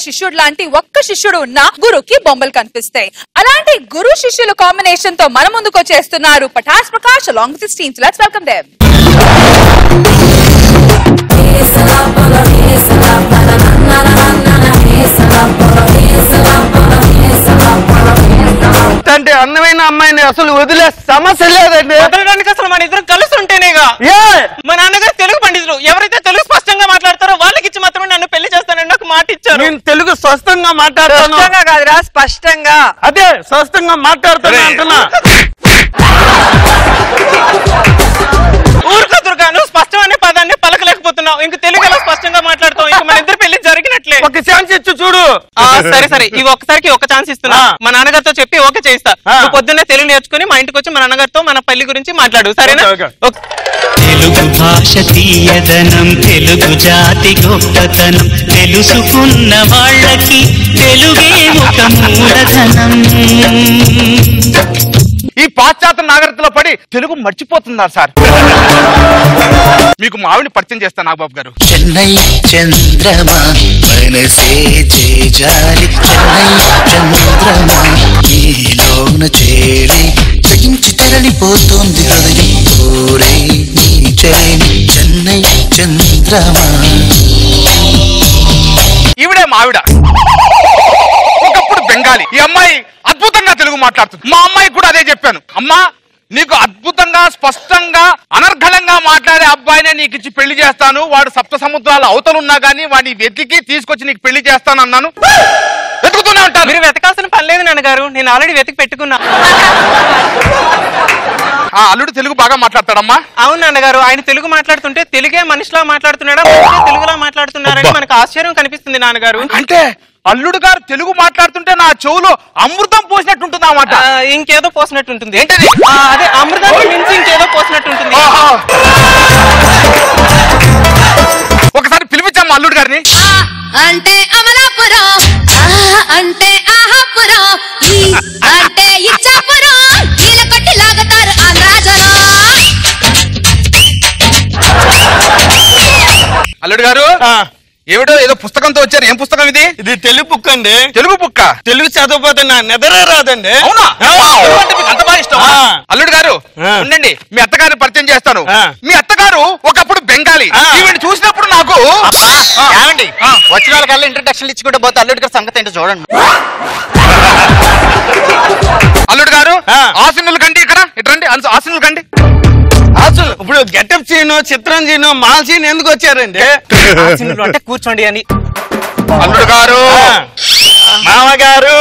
శిష్యుడు లాంటి ఒక్క శిష్యుడు ఉన్న గురుకి బొమ్మలు కనిపిస్తాయి. అలాంటి గురు శిష్యుల కాంబినేషన్ తో మన ముందుకు వచ్చేస్తున్నారు Pataas Prakash along with his teams. Let's welcome them. అంటే అందమైన అమ్మాయిని అసలు వదిలే సమస్య లేదండి. వదలడానికి అసలు మన ఇద్దరు కలిసి ఉంటేనేగా. మా నాన్నగారు తెలుగు పండితులు, ఎవరైతే తెలుగు స్పష్టంగా మాట్లాడతారో వాళ్ళకి ఇచ్చి మాత్రమే నన్ను పెళ్లి చేస్తానని నాకు మాట ఇచ్చారు. నేను తెలుగు స్పష్టంగా మాట్లాడతాను. కాదురా, స్పష్టంగా. అదే స్పష్టంగా మాట్లాడుతాను అంటున్నా. ఊరుకో దుర్గా, నువ్వు స్పష్టం అనే పదాన్ని పలకలేకపోతున్నావు. ఇంక తెలుగు ఎలా స్పష్టంగా మాట్లాడతావు? ఇంక మన ఇద్దరు పెళ్లి జరిగినట్లే. ఒక ఛాన్స్ ఇచ్చు చూడు. సరే సరే, ఇవి ఒక్కసారికి ఒక ఛాన్స్ ఇస్తున్నా. మా నాన్నగారితో చెప్పి ఓకే చేయిస్తా. నువ్వు పొద్దున్నే తెలుగు నేర్చుకుని మా ఇంటికి వచ్చి మా నాన్నగారితో మన పెళ్లి గురించి మాట్లాడు, సరేనా? తెలుగు భాష తీయదనం, తెలుగు జాతి గొప్పతనం, తెలుసుకున్న వాళ్ళకి తెలుగే ఒక మూలధనం. ఈ పాశ్చాత్య నాగరికతలో పడి తెలుగు మర్చిపోతున్నారు సార్. మీకు మావిని పరిచయం చేస్తాను నాగబాబు గారు. చెన్నై చంద్రమా మనసే చేజారి, చెన్నై చంద్రమా నీలోన చేరి జగించి తరలిపోతుంది హృదయం కోరే నీ చేరి, చెన్నై చంద్రమా. ఈవిడే మావిడ, ఒకప్పుడు బెంగాలీ. ఈ అమ్మాయి అద్భుతంగా తెలుగు మాట్లాడుతుంది. మా అమ్మాయి కూడా అదే చెప్పాను, అమ్మా నీకు అద్భుతంగా స్పష్టంగా అనర్గళంగా మాట్లాడే అబ్బాయినే నీకు ఇచ్చి పెళ్లి చేస్తాను. వాడు సప్త సముద్రాల అవతలున్నా గానీ వాడిని వెతికి తీసుకొచ్చి నీకు పెళ్లి చేస్తాను అన్నాను. వెతుకుతూనే ఉంటాను. మీరు వెతకాల్సిన పని లేదు నాన్నగారు, నేను ఆల్రెడీ వెతికి పెట్టుకున్నా. ఆ అల్లుడు తెలుగు బాగా మాట్లాడతాడమ్మా. అవును నాన్నగారు, ఆయన తెలుగు మాట్లాడుతుంటే తెలుగే మనిషిలా మాట్లాడుతున్నాడా, తెలుగులా మాట్లాడుతున్నారని మనకు ఆశ్చర్యం కనిపిస్తుంది నాన్నగారు. అంటే అల్లుడు గారు తెలుగు మాట్లాడుతుంటే నా చెవులో అమృతం పోసినట్టుంటుంది అన్నమాట. ఇంకేదో పోసినట్టుంటుంది. ఏంటది? అదే అమృతాన్ని మించి ఇంకేదో పోసినట్టుంటుంది. ఒకసారి పిలిపించాము అల్లుడు గారిని. అంటే అమలాపురం, అంటే ఆహాపురం, అంటే ఇచ్చాపురం, ఈల కొట్టి లాగుతారు ఆంధ్రాజనం. అల్లుడు గారు ఏమిటో ఏదో పుస్తకంతో వచ్చారు. ఏం పుస్తకం ఇది? ఇది తెలుగు బుక్ అండి. తెలుగు బుక్క? తెలుగు చదవకపోతే నా నిద్రే రాదండి. అవునా? అంత బాగా ఇష్టం. అల్లుడు గారు ఉండండి, మీ అత్తగారిని పరిచయం చేస్తాను. మీ అత్తగారు ఒకప్పుడు బెంగాలీ. ఈవిడ చూసినప్పుడు నాకు ఏమండి వచ్చిన వాళ్ళకల్లా ఇంట్రడక్షన్ ఇచ్చుకుంటే పోతే అల్లుడు గారు సంగతి ఏంటో చూడండి. అల్లుడు గారు ఆసనులు కండి, ఇక్కడ ఇట్రండి, ఆసనులు కండి. అసలు ఇప్పుడు గెటప్ సీన్, చిత్రం సీన్, మాల్ సీన్ ఎందుకు వచ్చారండి? అంటే కూర్చోండి అని. అల్లుడు గారు, మామగారు.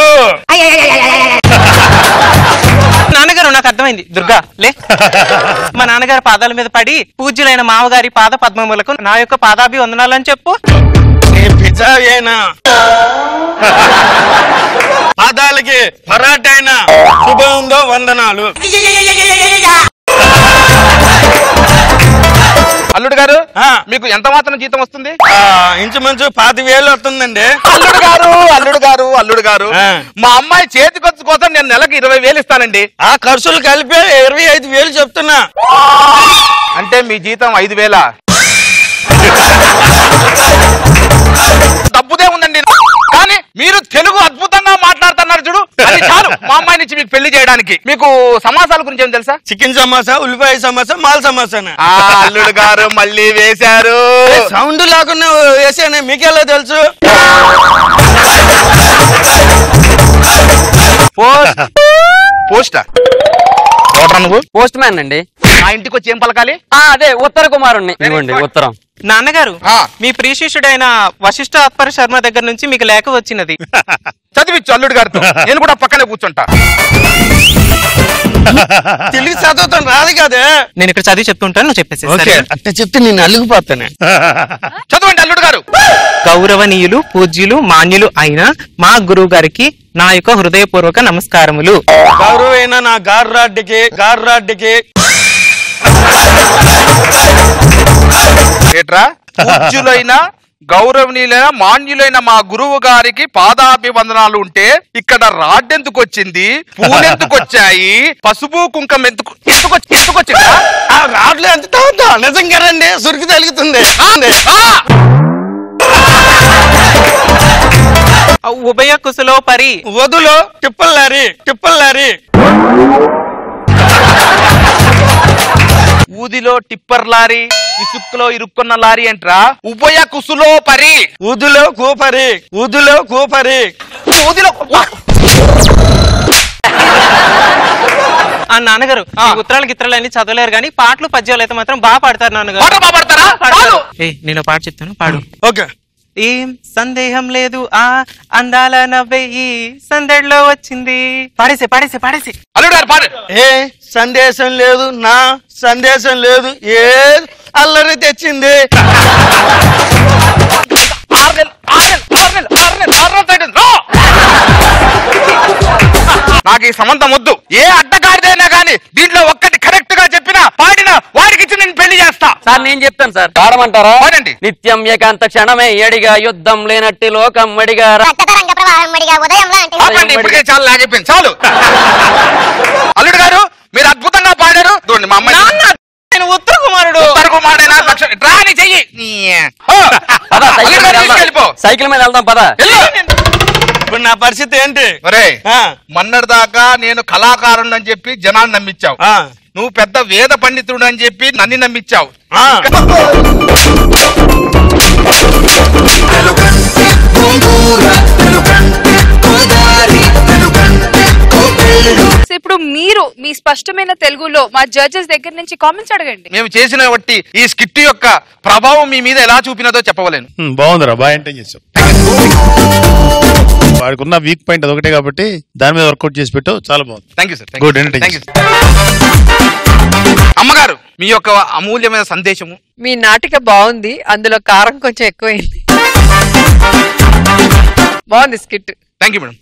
నాన్నగారు నాకు అర్థమైంది. దుర్గా లే. మా నాన్నగారి పాదాల మీద పడి పూజ్యులైన మామగారి పాద పద్మములకు నా యొక్క పాదాభివందనాలు అని చెప్పు. పిజ్జా అయినా పాదాలకి పరాట అయినా శుభంతో వందనాలు. అల్లుడు గారు మీకు ఎంత మాత్రం జీతం వస్తుంది? ఇంచుమించు 5,000 వస్తుందండి. అల్లుడు గారు అల్లుడు గారు అల్లుడు గారు మా అమ్మాయి చేతి ఖర్చు కోసం నేను నెలకు 20,000 ఇస్తానండి. ఆ ఖర్చులు కలిపి 25,000 చెప్తున్నా. అంటే మీ జీతం 5,000? తప్పుదే ఉందండి. కానీ మీరు తెలుగు అద్భుతంగా మాట్లాడుతున్నారు చూడు, అది చాలు మా అమ్మాయి నుంచి మీకు పెళ్లి చేయడానికి. మీకు సమాసాల గురించి ఏం తెలుసా? చికెన్ సమోసా, ఉల్లిపాయ సమోసా, మాల్ సమోసా. అల్లుడు గారు మళ్ళీ వేశారు. సౌండ్ లేకుండా వేసానే, మీకెలా తెలుసు? పోస్ట్ నువ్వు పోస్ట్ మ్యాన్ అండి. మా ఇంటికి వచ్చి ఏం పలకాలి? అదే ఉత్తర కుమారుణ్ణి. ఇవ్వండి ఉత్తరం. నాన్నగారు, మీ ప్రియశిష్యుడైన వశిష్ఠ అత్పర శర్మ దగ్గర నుంచి మీకు లేఖ వచ్చినది. చదివిచ్చు అల్లుడు గారితో, నేను కూడా పక్కనే కూర్చుంటా. తెలుగు చదువుతాను రాదు కదా. నేను ఇక్కడ చదివి చెప్తుంటాను, నువ్వు చెప్పేసి. అట్ట చెప్తే నేను అల్లుకుపోతానే. చదవండి అల్లుడు గారు. గౌరవనీయులు, పూజ్యులు, మాన్యులు అయిన మా గురువు గారికి నా యొక్క హృదయపూర్వక నమస్కారములు. గౌరవైన నా గార్రాడ్డికి ఏట్రా? పూజ్యులైన గౌరవనీయులైన మాన్యులైన మా గురువు గారికి పాదాభివందనాలు ఉంటే ఇక్కడ రాడ్డెందుకు వచ్చింది, పూలెందుకు వచ్చాయి, పసుపు కుంకం ఎందుకు వచ్చిందా? ఆ రాడ్లు ఎంత తాగుతా నిజంగా రండి, సురికి తలుగుతుంది. ఉభయ కుసులో పరి. వదులో టిప్పల్లారి టిప్పల్లారి. ఊదిలో టిప్పర్ లారీ, ఇసుక్కులో ఇరుక్కున్న లారీ అంటరా. ఉభయ కుసులో పరి. ఊదులో కూపరి ఊదులో కూపరి. ఊదిలో ఆ నాన్నగారు ఈ ఉత్తరాలు గిత్రాలు అన్ని చదవలేరు కానీ పాటలు పద్యాలు అయితే మాత్రం బాగా పాడతారు నాన్నగారు. పాడతారా? నేను పాట చెప్తాను, పాడు. ఓకే. ఏం సందేహం లేదు ఆ అందాల నవ్వే ఈ సందడిలో వచ్చింది. పాడేసి పాడేసి పాడేసి. అల్లుడు గారు పాడు. ఏ సందేశం లేదు నా సందేశం లేదు ఏ అల్లరి తెచ్చింది. నాకు ఈ సంబంధం వద్దు. ఏ అడ్డగాడిదైనా గానీ దీంట్లో ఒక్కటి కరెక్ట్ గా చెప్పినా పాడినా వాడికి ఇచ్చి నేను పెళ్లి చేస్తా. సార్ నేను చెప్తాను సార్. పాడమంటారా? పాడండి. నిత్యం ఏకాంత క్షణమే ఎడిగా యుద్ధం లేనట్టి లోకం మడిగా ఇప్పటికే చాలా లాగిపోయింది చాలు. అల్లుడు గారు మీరు అద్భుతంగా పాడారు. చూడండి మా అమ్మాయి ఉత్తర కుమారుడు. ఉత్తర కుమారుడైనా రాని చెయ్యి. సైకిల్ మీద వెళ్దాం పద. ఇప్పుడు నా పరిస్థితి ఏంటి? మొన్నటి దాకా నేను కళాకారుడు అని చెప్పి జనాన్ని నమ్మించావు. నువ్వు పెద్ద వేద పండితుడు అని చెప్పి నన్ను నమ్మించావు. ఇప్పుడు మీరు మీ స్పష్టమైన తెలుగులో మా జడ్జెస్ దగ్గర నుంచి కామెంట్స్ అడగండి. మేము చేసిన బట్టి ఈ స్కిట్ యొక్క ప్రభావం మీ మీద ఎలా చూపినదో చెప్పవలేను. బాగుందిరా, బాగా ఎంటైన్ చేసావు. వాడికి ఉన్న వీక్ పాయింట్ అదొకటే కాబట్టి దాని మీద వర్కౌట్ చేసి పెట్టావు. చాలా బాగుంది. Thank you sir. Good entertain. అమ్మగారు మీ యొక్క అమూల్యమైన సందేశము. మీ నాటిక బాగుంది, అందులో కారం కొంచెం ఎక్కువైంది. బాగుంది స్కిట్. Thank you madam.